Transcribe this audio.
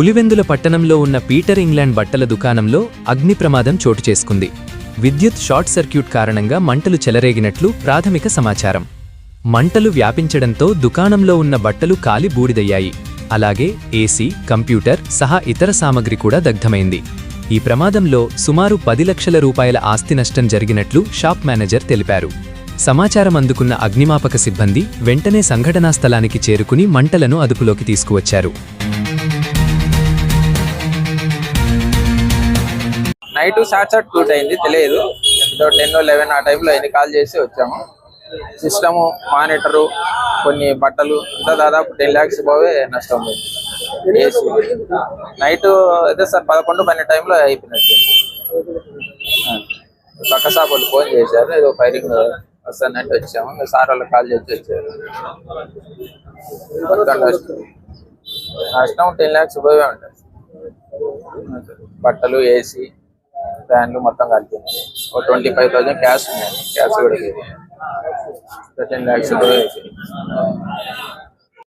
పులివెందుల పట్టణంలో ఉన్న Peter England బట్టల దుకాణంలో అగ్ని ప్రమాదం చోటు చేసుకుంది. విద్యుత్ షార్ట్ సర్క్యూట్ కారణంగా మంటలు చెలరేగినట్లు ప్రాథమిక సమాచారం. మంటలు వ్యాపించడంతో దుకాణంలో ఉన్న బట్టలు కాలి బూడిదయ్యాయి. అలాగే ఏసీ, కంప్యూటర్ సహా ఇతర సామగ్రి కూడా దగ్ధమైంది. ఈ ప్రమాదంలో సుమారు 10 లక్షల రూపాయల ఆస్తి నష్టం జరిగినట్లు షాప్ మేనేజర్ తెలిపారు. సమాచారం అందుకున్న అగ్నిమాపక సిబ్బంది వెంటనే సంఘటనా స్థలానికి చేరుకుని మంటలను అదుపులోకి తీసుకువచ్చారు. నైట్ షార్ట్ సర్క్యూట్ అయింది, తెలియదు. 10-11 ఆ టైంలో అయింది. కాల్ చేసి వచ్చాము. సిస్టము, మానిటరు, కొన్ని బట్టలు అంతా దాదాపు 10 lakhs పోవే నష్టం ఉంది. ఏసీ నైట్ అయితే సార్ 11-12 టైంలో అయిపోయినట్టు. పక్క షాప్ వాళ్ళు ఫోన్ చేశారు, ఏదో ఫైరింగ్ వస్తానంటే వచ్చాము. సార్ వాళ్ళకి కాల్ చేసి వచ్చారు. నష్టం 10 lakhs పోవే ఉంటాయి. బట్టలు, ఏసీ, ఫ్యాన్లు మొత్తం కలిపింది. 25,000 క్యాష్ ఉన్నాయి. క్యాష్ కూడా 10 lakhs.